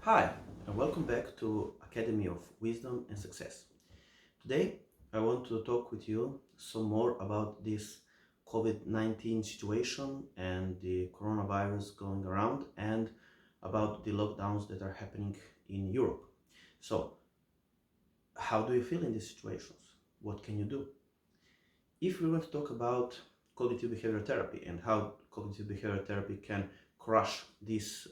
Hi, and welcome back to Academy of Wisdom and Success. Today, I want to talk with you some more about this COVID-19 situation and the coronavirus going around and about the lockdowns that are happening in Europe. So, how do you feel in these situations? What can you do? If we want to talk about cognitive behavior therapy and how cognitive behavior therapy can crush these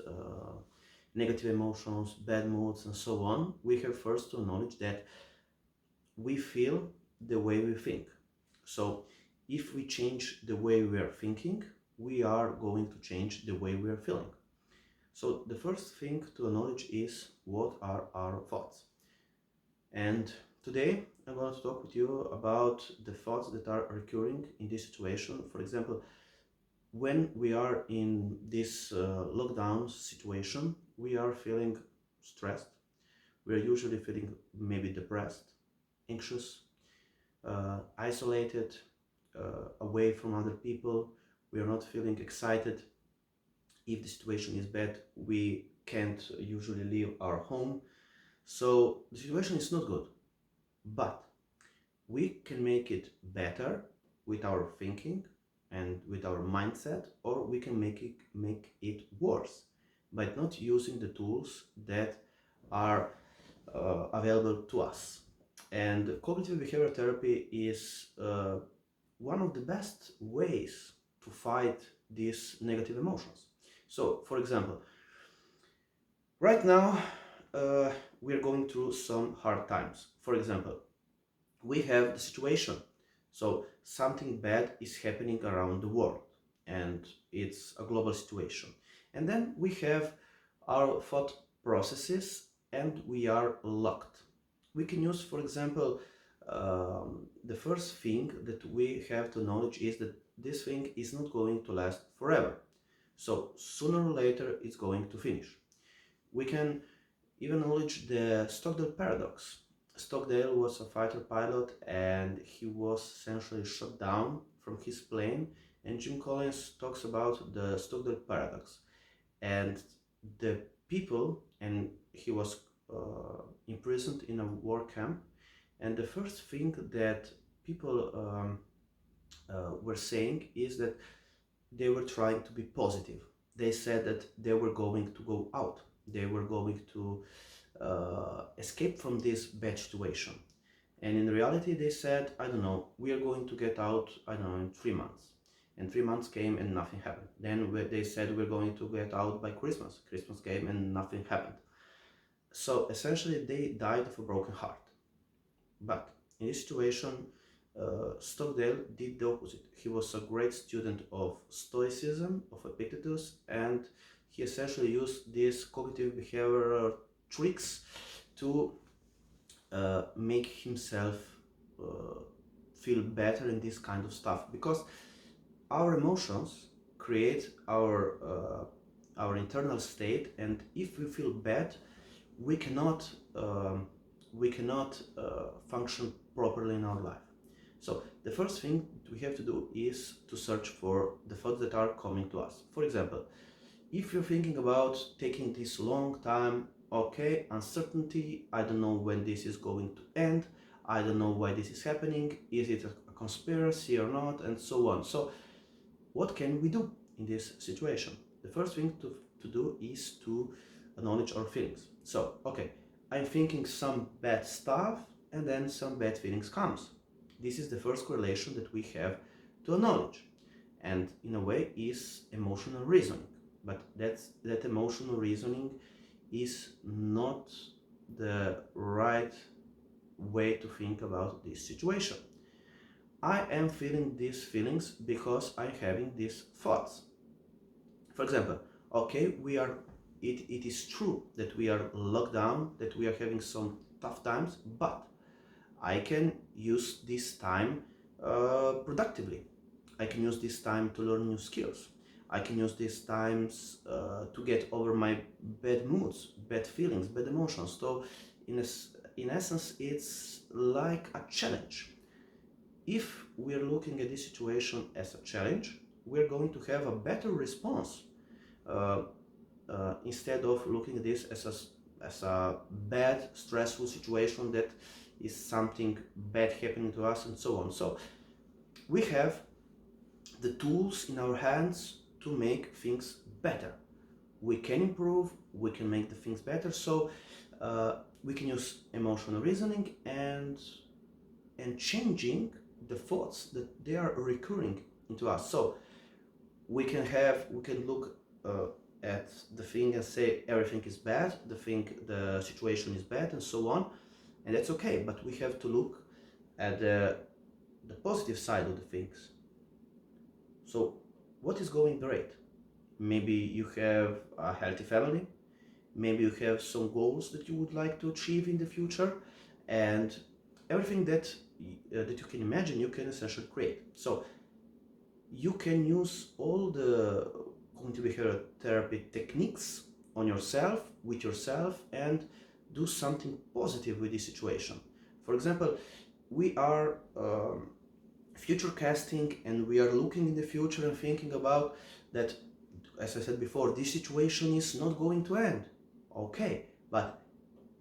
negative emotions, bad moods, and so on, we have first to acknowledge that we feel the way we think. So if we change the way we are thinking, we are going to change the way we are feeling. So the first thing to acknowledge is what are our thoughts. And today I'm going to talk with you about the thoughts that are recurring in this situation. For example, when we are in this lockdown situation, we are feeling stressed. We are usually feeling maybe depressed, anxious, isolated, away from other people. We are not feeling excited. If the situation is bad, we can't usually leave our home. So the situation is not good, but we can make it better with our thinking and with our mindset, or we can make it worse by not using the tools that are available to us. And cognitive behavior therapy is one of the best ways to fight these negative emotions. So, for example, right now we're going through some hard times. For example, we have the situation. So something bad is happening around the world and it's a global situation. And then we have our thought processes and we are locked. We can use, for example, the first thing that we have to acknowledge is that this thing is not going to last forever. So sooner or later it's going to finish. We can even acknowledge the Stockdale paradox. Stockdale was a fighter pilot and he was essentially shot down from his plane, and Jim Collins talks about the Stockdale paradox and the people, and he was imprisoned in a war camp, and the first thing that people were saying is that they were trying to be positive. They said that they were going to go out, they were going to escape from this bad situation. And in reality, they said, I don't know, we are going to get out, I don't know, in 3 months. And 3 months came and nothing happened. Then they said we're going to get out by Christmas. Christmas came and nothing happened. So essentially, they died of a broken heart. But in this situation, Stockdale did the opposite. He was a great student of Stoicism, of Epictetus, and he essentially used these cognitive behavioral tricks to make himself feel better in this kind of stuff, because our emotions create our internal state, and if we feel bad, we cannot function properly in our life. So the first thing we have to do is to search for the thoughts that are coming to us. For example, if you're thinking about taking this long time, okay, uncertainty, I don't know when this is going to end, I don't know why this is happening, is it a conspiracy or not, and so on. So what can we do in this situation? The first thing to do is to acknowledge our feelings. So, okay, I'm thinking some bad stuff and then some bad feelings comes. This is the first correlation that we have to acknowledge, and in a way is emotional reasoning. But that emotional reasoning is not the right way to think about this situation. I am feeling these feelings because I'm having these thoughts. For example, okay, it is true that we are locked down, that we are having some tough times, but I can use this time productively. I can use this time to learn new skills. I can use these times to get over my bad moods, bad feelings, bad emotions. So in essence, it's like a challenge. If we're looking at this situation as a challenge, we're going to have a better response instead of looking at this as a as a bad, stressful situation, that is something bad happening to us, and so on. So we have the tools in our hands to make things better. We can improve, we can make the things better. So we can use emotional reasoning and changing the thoughts that they are recurring into us. So we can look at the thing and say everything is bad, the situation is bad, and so on, and that's okay. But we have to look at the positive side of the things. So what is going great? Maybe you have a healthy family, maybe you have some goals that you would like to achieve in the future, and everything that you can imagine, you can essentially create. So you can use all the cognitive behavioral therapy techniques on yourself, with yourself, and do something positive with this situation. For example, we are future casting, and we are looking in the future and thinking about that, as I said before, this situation is not going to end. Okay, but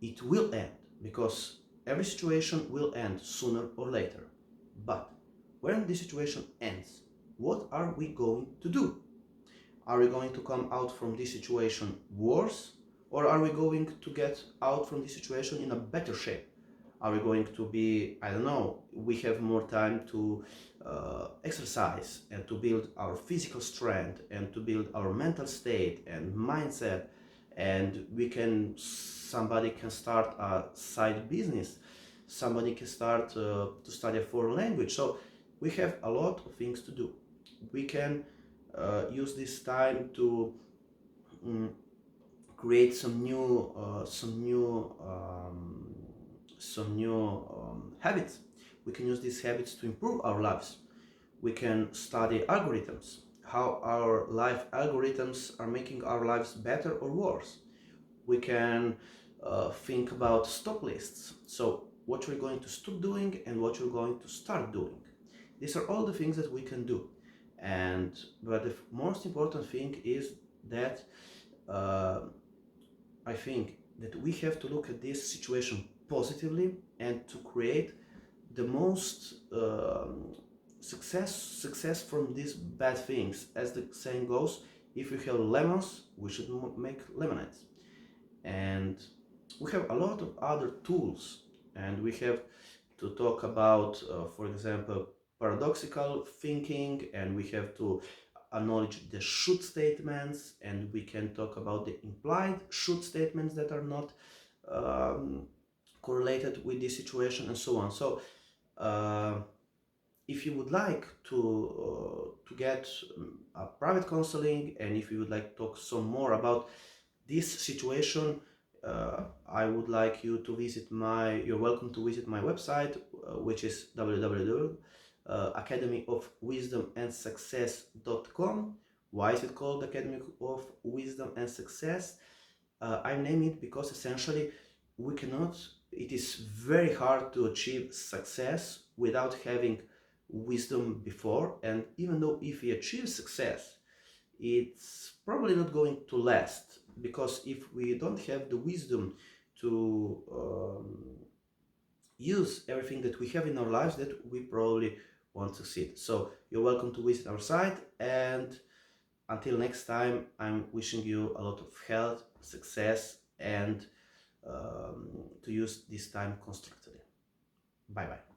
it will end, because every situation will end sooner or later. But when this situation ends, what are we going to do? Are we going to come out from this situation worse, or are we going to get out from this situation in a better shape? Are we going to be, I don't know, we have more time to exercise and to build our physical strength and to build our mental state and mindset, and somebody can start a side business, somebody can start to study a foreign language. So we have a lot of things to do. We can use this time to create some new habits. We can use these habits to improve our lives. We can study algorithms, how our life algorithms are making our lives better or worse. We can think about stop lists. So what you're going to stop doing and what you're going to start doing. These are all the things that we can do. But the most important thing is that I think that we have to look at this situation positively and to create the most success from these bad things. As the saying goes, if we have lemons, we should make lemonades. And we have a lot of other tools, and we have to talk about, for example, paradoxical thinking, and we have to acknowledge the should statements, and we can talk about the implied should statements that are not correlated with this situation, and so on. So if you would like to get a private counseling, and if you would like to talk some more about this situation, I would like you to you're welcome to visit my website, which is www.academyofwisdomandsuccess.com. Why is it called Academy of Wisdom and Success? I name it because essentially it is very hard to achieve success without having wisdom before, and even though if we achieve success, it's probably not going to last, because if we don't have the wisdom to use everything that we have in our lives, that we probably won't succeed. So you're welcome to visit our site, and until next time, I'm wishing you a lot of health, success, and to use this time constructively. Bye bye.